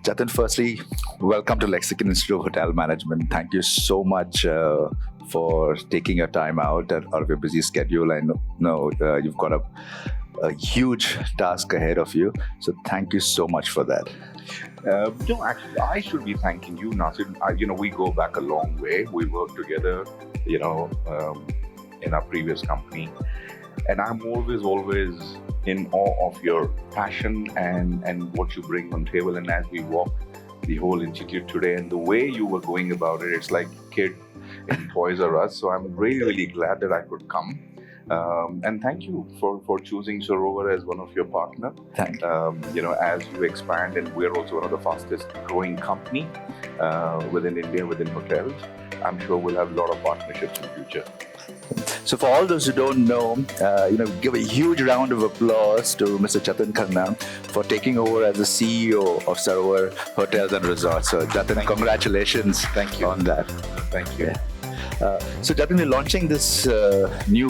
Jatin, firstly, welcome to Lexicon Institute of Hotel Management. Thank you so much for taking your time out of your busy schedule. I know you've got a huge task ahead of you. So thank you so much for that. No, actually, I should be thanking you, Nasir. We go back a long way. We worked together, in our previous company. And I'm always in awe of your passion and what you bring on table. And as we walk the whole institute today and the way you were going about it, it's like a kid in Toys R Us. So I'm really, really glad that I could come. And thank you for choosing Sarovar as one of your partner. Thank you. As you expand, and we're also one of the fastest growing company within India, within hotels. I'm sure we'll have a lot of partnerships in the future. So for all those who don't know, give a huge round of applause to Mr. Jatin Khanna for taking over as the CEO of Sarovar Hotels and Resorts. So Jatin, congratulations on that. Thank you. Yeah. So Jatin, we're launching this new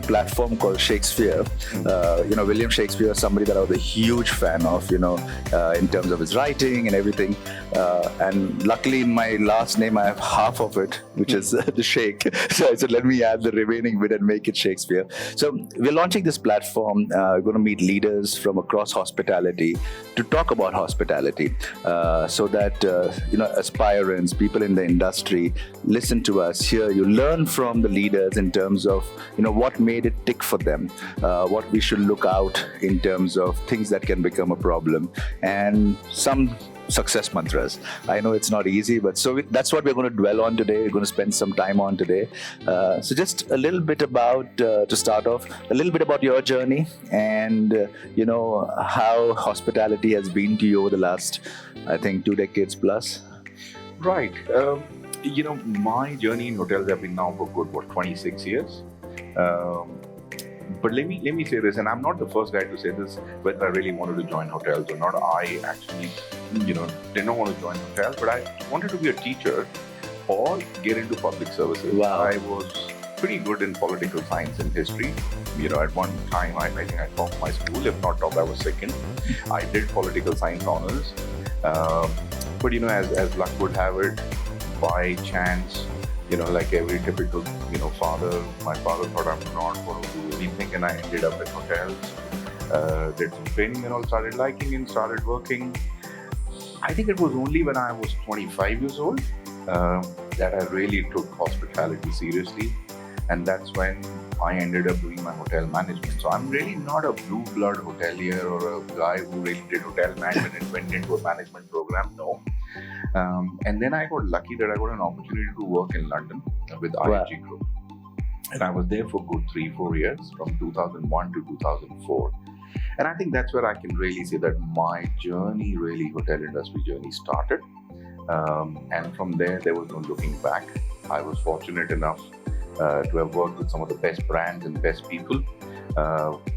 platform called Shaikh Sphere. William Shakespeare is somebody that I was a huge fan of, in terms of his writing and everything. And luckily in my last name, I have half of it, which is the Sheikh. So I said, let me add the remaining bit and make it Shakespeare. So we're launching this platform. We're going to meet leaders from across hospitality to talk about hospitality, so that, aspirants, people in the industry, listen to us here. You learn from the leaders in terms of, what made it tick for them, what we should look out in terms of things that can become a problem, and some success mantras. I know it's not easy, but that's what we're going to dwell on today. We're going to spend some time on today. So just a little bit about, to start off, a little bit about your journey and, how hospitality has been to you over the last, I think, 2 decades plus. Right. My journey in hotels have been now for good, 26 years. But let me say this, and I'm not the first guy to say this, whether I really wanted to join hotels or not. I actually, didn't want to join hotels, but I wanted to be a teacher or get into public services. Wow. I was pretty good in political science and history. At one time, I think I topped my school. If not top, I was second. I did political science honors. But, as luck would have it, by chance, like every typical, father, my father thought I'm not going to do anything, and I ended up at hotels, did some training and all, started liking and started working. I think it was only when I was 25 years old that I really took hospitality seriously, and that's when I ended up doing my hotel management. So I'm really not a blue blood hotelier or a guy who really did hotel management and went into a management program. No. And then I got lucky that I got an opportunity to work in London with IHG Group. And I was there for good 3-4 years, from 2001 to 2004. And I think that's where I can really say that my journey, really hotel industry journey, started. And from there was no looking back. I was fortunate enough to have worked with some of the best brands and best people.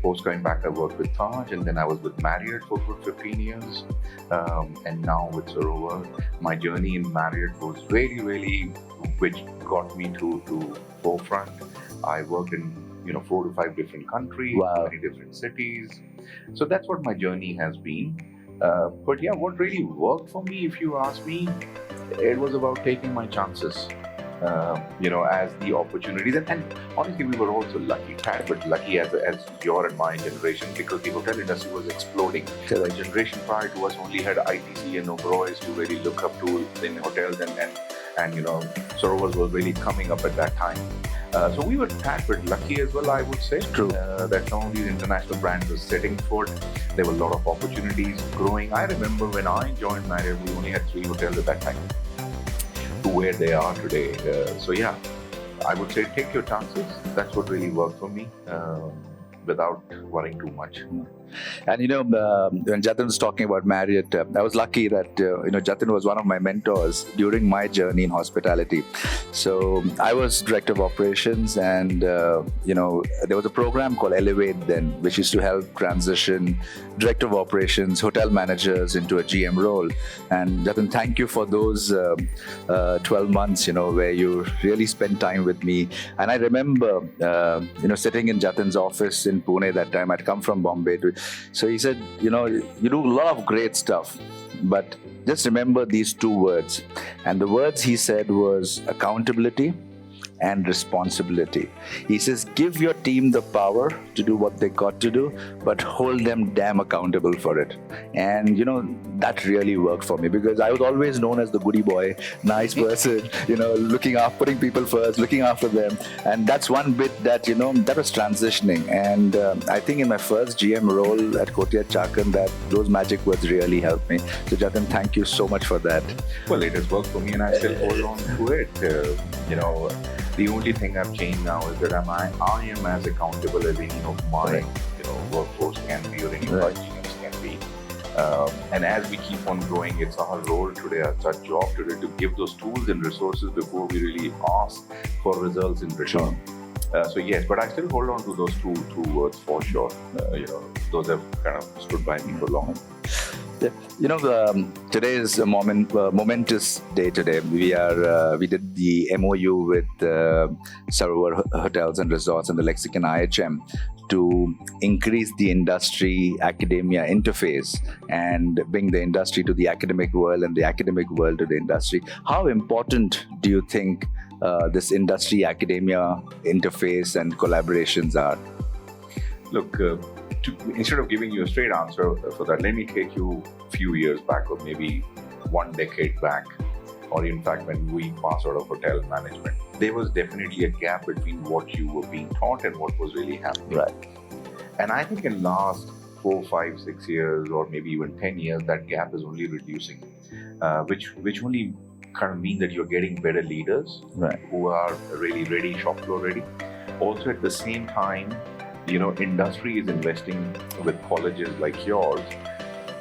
Post going back, I worked with Taj, and then I was with Marriott for good 15 years. And now with Sarovar, my journey in Marriott was really, which got me to forefront. I worked in 4 to 5 different countries, Wow. many different cities. So that's what my journey has been. But yeah, what really worked for me, if you ask me, it was about taking my chances. As the opportunities, and honestly, we were also lucky, but lucky as your and my generation, because the hotel industry was exploding. The generation prior to us only had ITC and Oberoi's to really look up to in hotels, and Sarovar was really coming up at that time. So we were tad bit lucky as well, I would say. True. That some of these international brands were setting foot. There were a lot of opportunities growing. I remember when I joined Marriott, we only had 3 hotels at that time, to where they are today. So yeah, I would say take your chances. That's what really worked for me, without worrying too much. And when Jatin was talking about Marriott, I was lucky that Jatin was one of my mentors during my journey in hospitality. So I was director of operations, and there was a program called Elevate then, which used to help transition director of operations, hotel managers into a GM role. And Jatin, thank you for those 12 months, where you really spent time with me. And I remember, sitting in Jatin's office in Pune that time. I'd come from Bombay. So he said, you do a lot of great stuff, but just remember these two words. And the words he said was accountability and responsibility. He says, give your team the power to do what they got to do, but hold them damn accountable for it. And that really worked for me, because I was always known as the goody boy, nice person, looking after, putting people first, looking after them. And that's one bit that, that was transitioning. And I think in my first GM role at Kotia Chakan, that those magic words really helped me. So Jatin, thank you so much for that. Well, it has worked for me, and I still hold on to it. The only thing I've changed now is that I am as accountable as any of my workforce can be, or any of our GMs can be. And as we keep on growing, it's our role today, it's our job today to give those tools and resources before we really ask for results in return. So yes, but I still hold on to those two words for sure. Those have kind of stood by me for long. Today is a momentous day today. We did the MOU with Sarovar Hotels and Resorts and the Lexicon IHM to increase the industry-academia interface and bring the industry to the academic world and the academic world to the industry. How important do you think this industry-academia interface and collaborations are? Look, instead of giving you a straight answer for that, let me take you a few years back, or maybe 1 decade back, or in fact when we passed out of hotel management. There was definitely a gap between what you were being taught and what was really happening. Right. And I think in last 4, 5, 6 years, or maybe even 10 years, that gap is only reducing, which only kind of means that you're getting better leaders who are really ready, shop floor ready. Also at the same time, industry is investing with colleges like yours.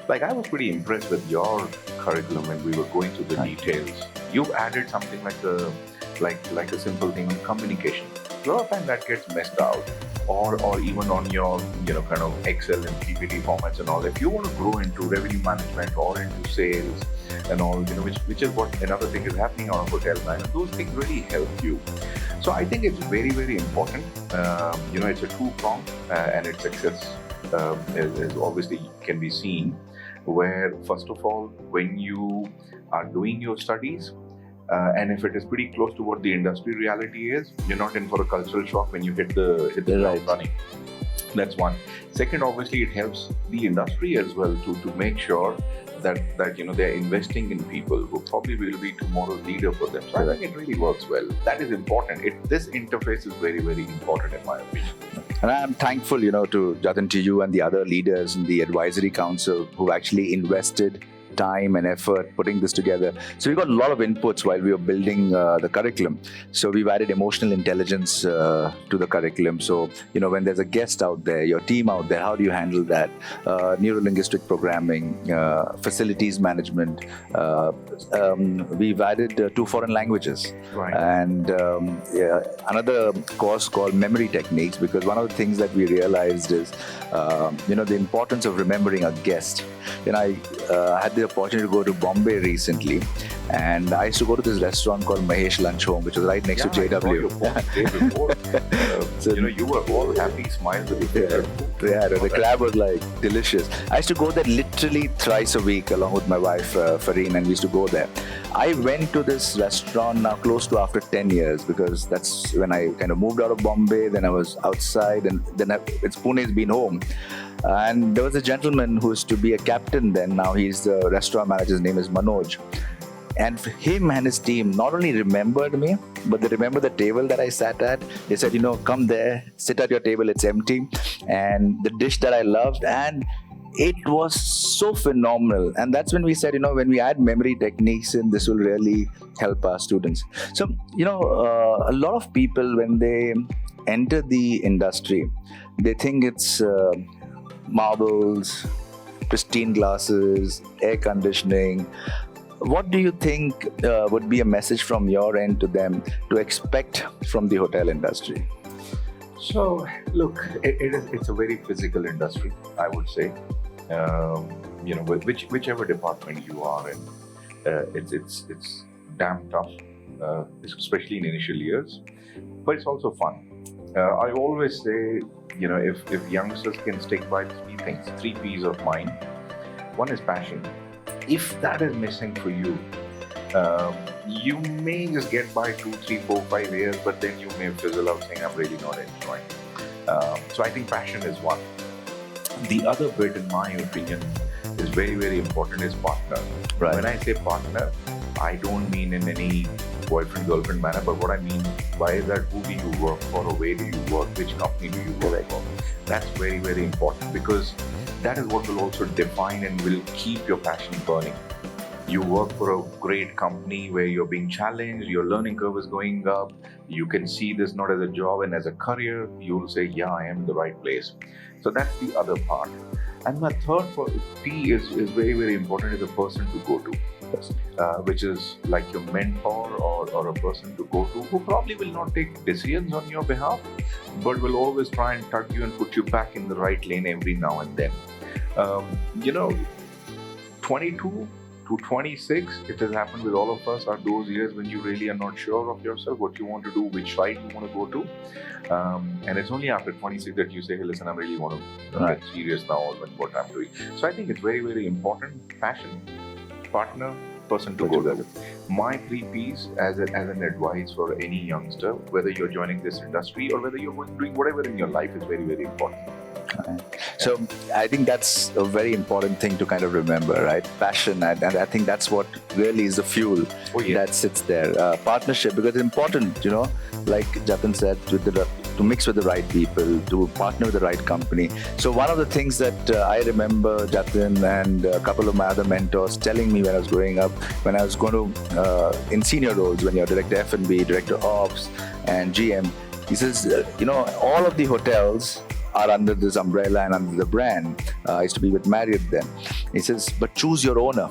Like, I was pretty impressed with your curriculum when we were going through the details. You've added something like a simple thing on communication. A lot of time that gets messed out, or even on your kind of Excel and PPT formats and all. If you want to grow into revenue management or into sales and all, which is what another thing is happening on a hotel management, those things really help you. So I think it's very, very important. It's a two-prong, and its success is obviously can be seen where, first of all, when you are doing your studies, and if it is pretty close to what the industry reality is, you're not in for a cultural shock when you hit the ground running. That's one. Second, obviously, it helps the industry as well to make sure that they're investing in people who probably will be tomorrow's leader for them. So I think it really works well. That is important. This interface is very, very important in my opinion. And I'm thankful, to Jatin, to you and the other leaders in the advisory council who actually invested time and effort putting this together. So we got a lot of inputs while we were building the curriculum. So we've added emotional intelligence to the curriculum. So, when there's a guest out there, your team out there, how do you handle that? Neuro-linguistic programming, facilities management. We've added 2 foreign languages. Right. And another course called memory techniques, because one of the things that we realized is, the importance of remembering a guest. I had the opportunity to go to Bombay recently, and I used to go to this restaurant called Mahesh Lunch Home, which was right next to JW. So, you were all happy, smiles with your the crab was delicious. I used to go there literally thrice a week along with my wife Fareen, and we used to go there. I went to this restaurant now close to after 10 years, because that's when I kind of moved out of Bombay. Then I was outside, and then Pune's been home. And there was a gentleman who used to be a captain then. Now he's the restaurant manager. His name is Manoj. And him and his team not only remembered me, but they remembered the table that I sat at. They said, come there, sit at your table, it's empty. And the dish that I loved, and it was so phenomenal. And that's when we said, when we add memory techniques in, this will really help our students. So, a lot of people, when they enter the industry, they think it's marbles, pristine glasses, air conditioning. What do you think would be a message from your end to them to expect from the hotel industry? So, look, it's a very physical industry, I would say. Whichever department you are in, it's damn tough, especially in initial years. But it's also fun. I always say, if youngsters can stick by 3 things, 3 P's of mine. One is passion. if that is missing for you, you may just get by 2, 3, 4, 5 years, but then you may fizzle out saying, I'm really not enjoying. So I think passion is one. The other bit, in my opinion, is very, very important is partner. Right. When I say partner, I don't mean in any boyfriend-girlfriend manner, but what I mean by that, who do you work for, or where do you work, which company do you work for? That's very, very important, because that is what will also define and will keep your passion burning. You work for a great company where you're being challenged, your learning curve is going up, you can see this not as a job and as a career, you'll say, yeah, I am in the right place. So that's the other part. And my third P is very, very important, is a person to go to. Which is like your mentor or a person to go to, who probably will not take decisions on your behalf, but will always try and tug you and put you back in the right lane every now and then. 22 to 26, it has happened with all of us, are those years when you really are not sure of yourself, what you want to do, which side you want to go to. And it's only after 26 that you say, hey, listen, I really want to get serious now on what I'm doing. So I think it's very, very important. Passion, partner, person to go to. My 3 Ps as an advice for any youngster, whether you're joining this industry or whether you're doing whatever in your life, is very, very important. So I think that's a very important thing to kind of remember, right? Passion, and I think that's what really is the fuel that sits there. Partnership, because it's important, like Jatin said, to mix with the right people, to partner with the right company. So one of the things that I remember Jatin and a couple of my other mentors telling me when I was growing up, when I was going to, in senior roles, when you're Director F&B, Director Ops, and GM, he says, all of the hotels are under this umbrella and under the brand. I used to be with Marriott then. He says, but choose your owner.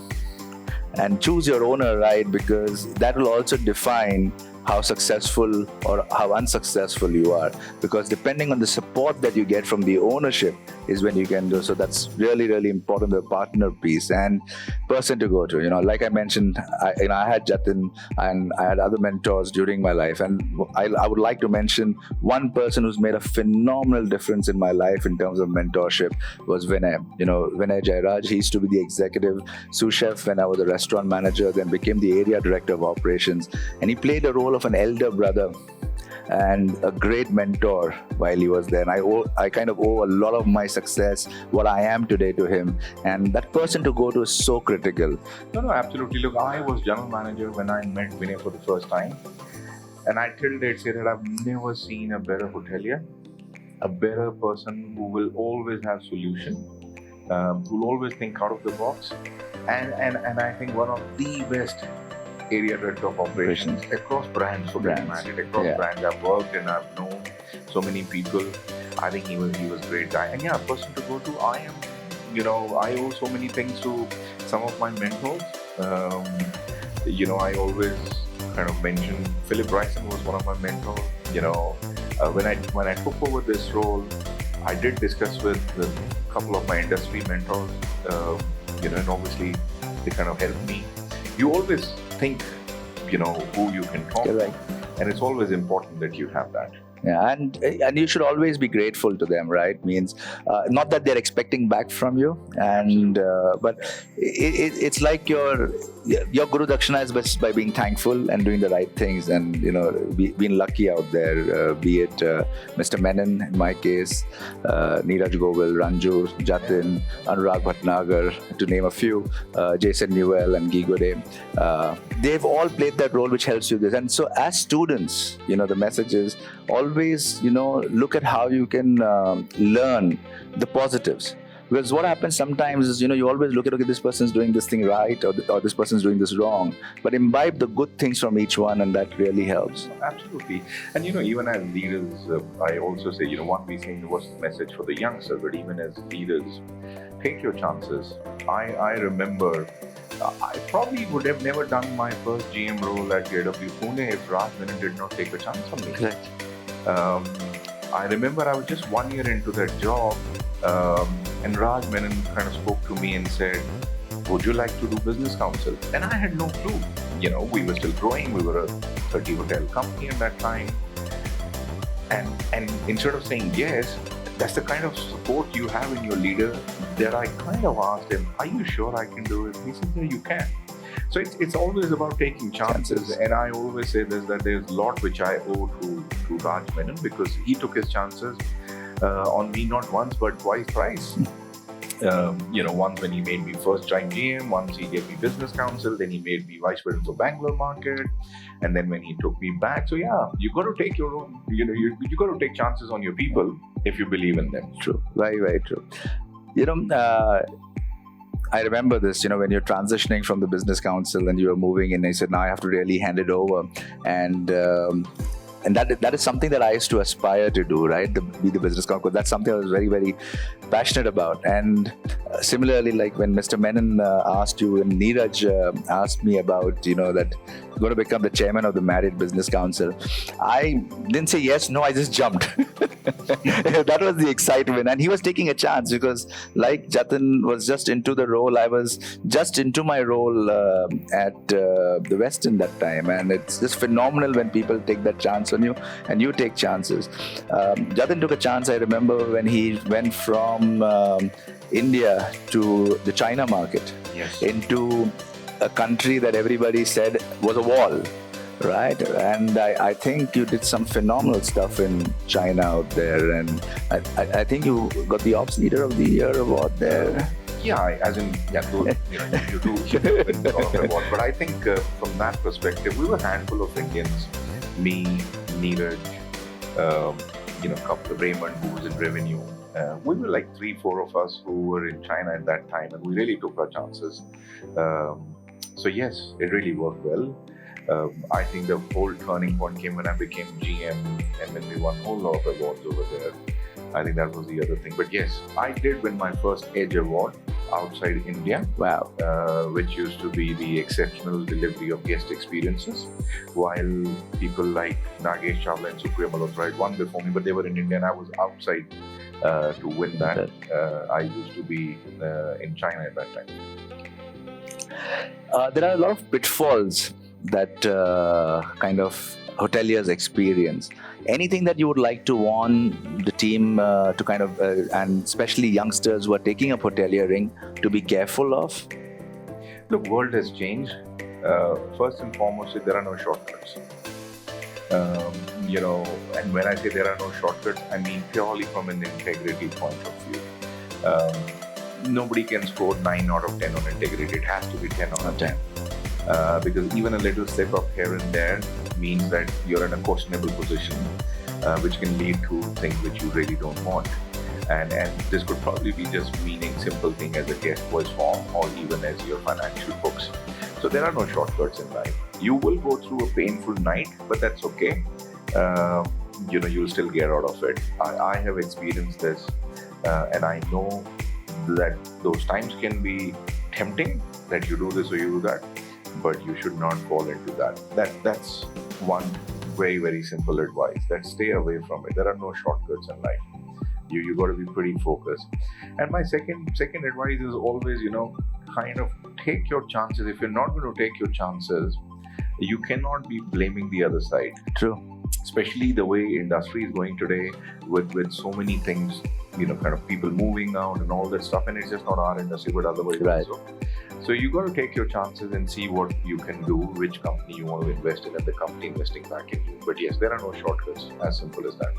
And choose your owner right, because that will also define how successful or how unsuccessful you are, because depending on the support that you get from the ownership is when you can do. So that's really, really important, the partner piece and person to go to. Like I mentioned, I had Jatin and I had other mentors during my life, and I would like to mention one person who's made a phenomenal difference in my life in terms of mentorship was Vinay. Vinay Jairaj, he used to be the executive sous chef when I was a restaurant manager, then became the area director of operations, and he played a role of an elder brother and a great mentor while he was there. And I kind of owe a lot of my success, what I am today, to him. And that person to go to is so critical. No, absolutely. Look, I was general manager when I met Vinay for the first time. And I till date say that I've never seen a better hotelier, a better person who will always have solution, who will always think out of the box. And I think one of the best area director of operations across brands. So brands. Across brands, I've worked and I've known so many people. I think he was a great guy. And a person to go to. I owe so many things to some of my mentors. I always kind of mention Philip Bryson was one of my mentors. When I took over this role, I did discuss with a couple of my industry mentors. And obviously they kind of helped me. You always think, who you can talk to, and it's always important that you have that. Yeah, and you should always be grateful to them, right? Means not that they're expecting back from you, and but it's like your Guru Dakshina is best by being thankful and doing the right things, and being lucky out there. Be it Mr. Menon in my case, Neeraj Govil, Ranju, Jatin, Anurag Bhatnagar, to name a few, Jason Newell and Guy Godet. They've all played that role, which helps you this. And so, as students, the message is always, look at how you can learn the positives. Because what happens sometimes is, you always look at, okay, this person's doing this thing right, or this person's doing this wrong. But imbibe the good things from each one, and that really helps. Absolutely. And, even as leaders, I also say, one we saying what's the message for the youngsters, but even as leaders, take your chances. I remember I probably would have never done my first GM role at JW Pune if Raj Menon did not take a chance on me. Correct. I remember I was just 1 year into that job, and Raj Menon kind of spoke to me and said, would you like to do business counsel? And I had no clue. We were still growing. We were a 30 hotel company at that time. And instead of saying yes, that's the kind of support you have in your leader that I kind of asked him, "Are you sure I can do it?" He said, "Yeah, you can." So it's always about taking chances. And I always say this, that there's a lot which I owe to Raj Menon, because he took his chances on me not once but twice, thrice. Once when he made me first time GM, once he gave me business counsel, then he made me vice president for Bangalore market, and then when he took me back. So yeah, you got to take your own, you got to take chances on your people if you believe in them. True, very, very true. I remember this, when you're transitioning from the business council and you were moving in, and you said, now I have to really hand it over. And that is something that I used to aspire to do, right? Be the business counsel. That's something I was very, very passionate about. And similarly, like when Mr. Menon asked you, and Neeraj asked me about, that you're going to become the chairman of the Marriott Business Council, I didn't say yes, no, I just jumped. That was the excitement. And he was taking a chance, because like Jatin was just into the role, I was just into my role at the Westin that time. And it's just phenomenal when people take that chance on you and you take chances. Jatin took a chance, I remember, when he went from India to the China market, Yes. into a country that everybody said was a wall, right? And I think you did some phenomenal stuff in China out there, and I think you got the Ops Leader of the Year award there. Yeah, you do win a lot of award. But I think from that perspective, we were a handful of Indians, me, Neeraj, couple of Raymond, who was in revenue. We were like 3-4 of us who were in China at that time, and we really took our chances. So yes, it really worked well. I think the whole turning point came when I became GM, and when we won a whole lot of awards over there. I think that was the other thing. But yes, I did win my first Edge Award outside India. Wow. Which used to be the exceptional delivery of guest experiences, while people like Nagesh Chawla and Supriya Malhotra had won before me, but they were in India and I was outside to win that. I used to be in China at that time. There are a lot of pitfalls that kind of hoteliers experience. Anything that you would like to warn the team to kind of, and especially youngsters who are taking up hoteliering, to be careful of? Look, world has changed. First and foremost, there are no shortcuts. And when I say there are no shortcuts, I mean purely from an integrity point of view. Nobody can score 9 out of 10 on integrity. It has to be 10 out of 10. Because even a little slip up here and there means that you're in a questionable position, which can lead to things which you really don't want. And this could probably be just meaning simple thing as a guest voice form, or even as your financial books. So there are no shortcuts in life. You will go through a painful night, but that's okay. You'll still get out of it. I have experienced this, and I know that those times can be tempting, that you do this or you do that, but you should not fall into that. That's one very, very simple advice, that stay away from it. There are no shortcuts in life. You got to be pretty focused. And my second advice is always, kind of take your chances. If you're not going to take your chances, you cannot be blaming the other side. True. Especially the way industry is going today, with so many things, kind of people moving out and all that stuff. And it's just not our industry, but otherwise right. Also. So you got to take your chances and see what you can do, which company you want to invest in, and the company investing back in you. But yes, there are no shortcuts. As simple as that.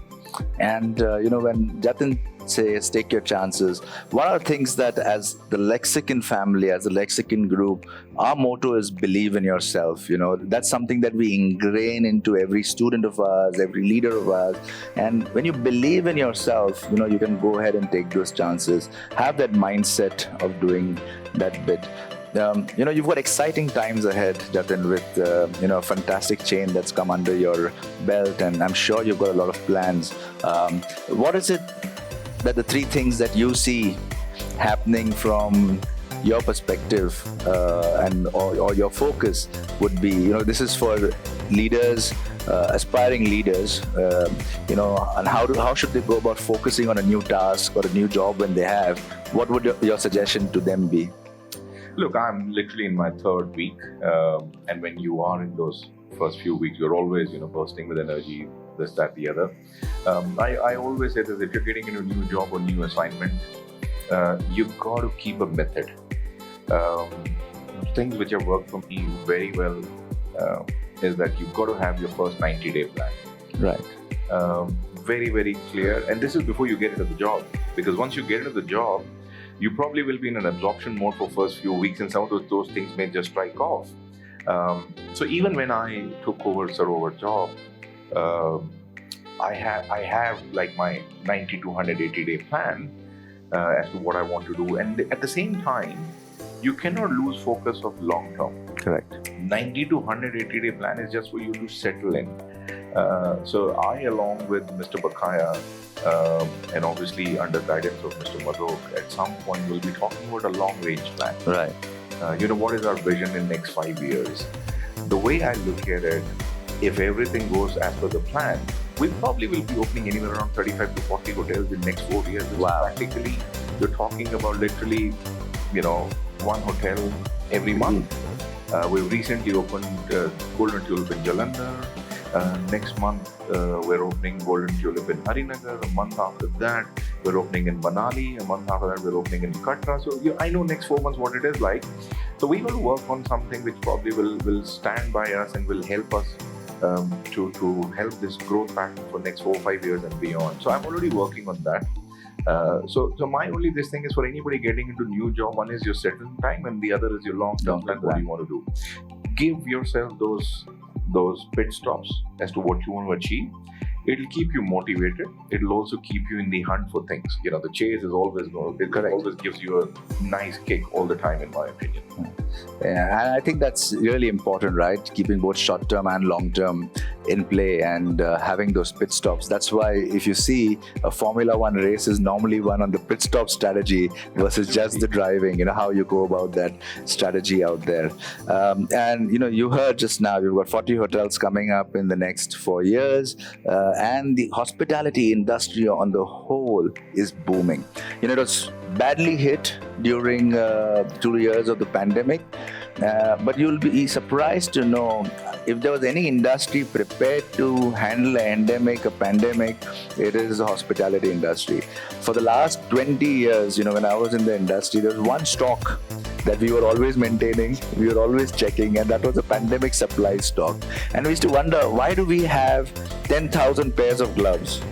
And when Jatin says take your chances, one of the things that as the Lexicon family, as the Lexicon Group, our motto is believe in yourself. That's something that we ingrain into every student of ours, every leader of ours. And when you believe in yourself, you can go ahead and take those chances. Have that mindset of doing that bit. You've got exciting times ahead, Jatin, with a fantastic chain that's come under your belt, and I'm sure you've got a lot of plans. What is it that the 3 things that you see happening from your perspective or your focus would be? This is for leaders, aspiring leaders, and how should they go about focusing on a new task or a new job when they have? What would your suggestion to them be? Look, I'm literally in my 3rd week, and when you are in those first few weeks, you're always, bursting with energy, this, that, the other. I always say that if you're getting into a new job or new assignment, you've got to keep a method. Um, Things which have worked for me very well is that you've got to have your first 90-day plan. Right. Very, very clear. And this is before you get into the job. Because once you get into the job, you probably will be in an absorption mode for first few weeks, and some of those things may just strike off. So even when I took over Sarovar job, I have like my 90 to 180 day plan as to what I want to do, and at the same time, you cannot lose focus of long term. Correct. 90 to 180 day plan is just for you to settle in. So I, along with Mr. Bakaya, and obviously under guidance of Mr. Madhok, at some point will be talking about a long range plan. Right. What is our vision in next 5 years? The way I look at it, if everything goes as per the plan, we probably will be opening anywhere around 35 to 40 hotels in next 4 years. Wow. Practically, you're talking about literally, one hotel every month. We've recently opened Golden Tulip in Jalandhar. Next month, we're opening Golden Tulip in Harinagar. A month after that, we're opening in Manali. A month after that, we're opening in Katra. So I know next 4 months what it is like. So we will work on something which probably will stand by us and will help us to help this growth pattern for next 4 or 5 years and beyond. So I'm already working on that. So my only this thing is for anybody getting into new job, one is your settling time and the other is your long-term plan, what you want to do. Give yourself those pit stops as to what you want to achieve. It'll keep you motivated. It'll also keep you in the hunt for things. The chase is always going to, it always gives you a nice kick all the time, in my opinion. Yeah, and I think that's really important, right? Keeping both short-term and long-term in play and having those pit stops. That's why if you see a Formula One race is normally won on the pit stop strategy versus just the driving, how you go about that strategy out there. And you heard just now, you've got 40 hotels coming up in the next 4 years. And the hospitality industry on the whole is booming. It was badly hit during 2 years of the pandemic, but you'll be surprised to know if there was any industry prepared to handle a pandemic, it is the hospitality industry. For the last 20 years, when I was in the industry, there was one stock that we were always maintaining, we were always checking, and that was a pandemic supply stock. And we used to wonder, why do we have 10,000 pairs of gloves,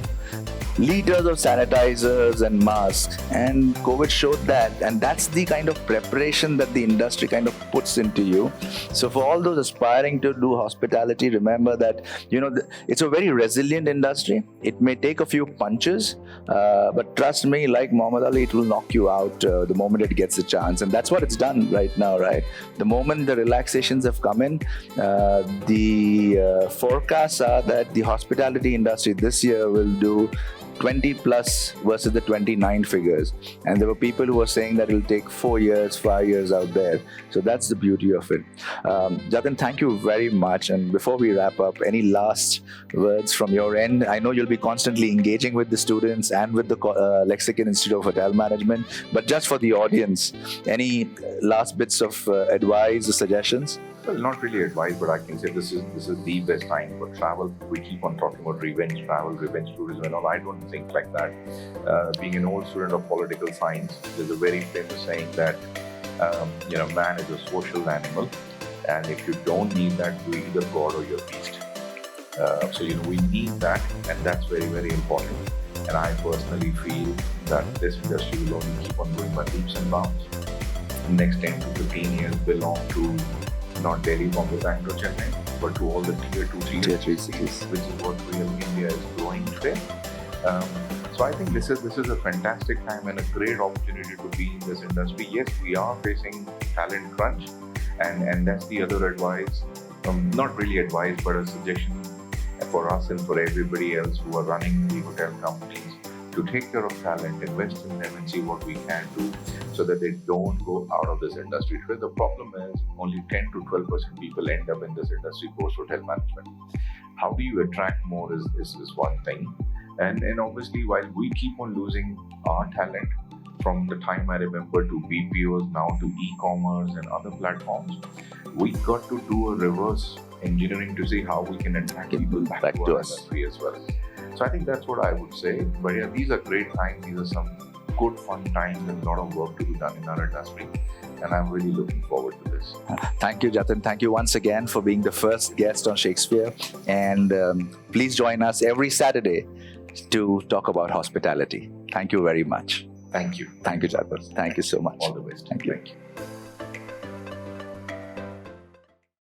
liters of sanitizers and masks? And COVID showed that, and that's the kind of preparation that the industry kind of puts into you. So for all those aspiring to do hospitality, remember that it's a very resilient industry. It may take a few punches, but trust me, like Muhammad Ali, it will knock you out the moment it gets a chance. And that's what it's done right now, right? The moment the relaxations have come in, the forecasts are that the hospitality industry this year will do 20 plus versus the 29 figures. And there were people who were saying that it'll take 4 years, 5 years out there. So that's the beauty of it. Jatin, thank you very much. And before we wrap up, any last words from your end? I know you'll be constantly engaging with the students and with the Lexicon Institute of Hotel Management, but just for the audience, any last bits of advice or suggestions? Well, not really advice, but I can say this is the best time for travel. We keep on talking about revenge travel, revenge tourism and all. I don't think like that. Being an old student of political science, there's a very famous saying that man is a social animal, and if you don't need that, you're either God or you're beast. So we need that, and that's very, very important. And I personally feel that this industry will only keep on going by leaps and bounds. Next 10 to 15 years belong to not Delhi, Bombay, Bangalore, Chennai, but to all the tier 2, tier 3 cities, which is what real India is growing today. So I think this is a fantastic time and a great opportunity to be in this industry. Yes, we are facing talent crunch, and that's the other advice, not really advice, but a suggestion for us and for everybody else who are running the hotel companies to take care of talent, invest in them, and see what we can do so that they don't go out of this industry. Today, the problem is only 10 to 12% people end up in this industry post-hotel management. How do you attract more is one thing. And obviously, while we keep on losing our talent from the time I remember to BPOs, now to e-commerce and other platforms, we got to do a reverse engineering to see how we can attract people back to our industry as well. So I think that's what I would say. But yeah, these are great times. These are some good, fun time. There's a lot of work to be done in our industry, and I'm really looking forward to this. Thank you, Jatin. Thank you once again for being the first guest on Shaikh Sphere. And please join us every Saturday to talk about hospitality. Thank you very much. Thank you. Thank you, Jatin. Thank you so much. All the best. Thank you. Thank you.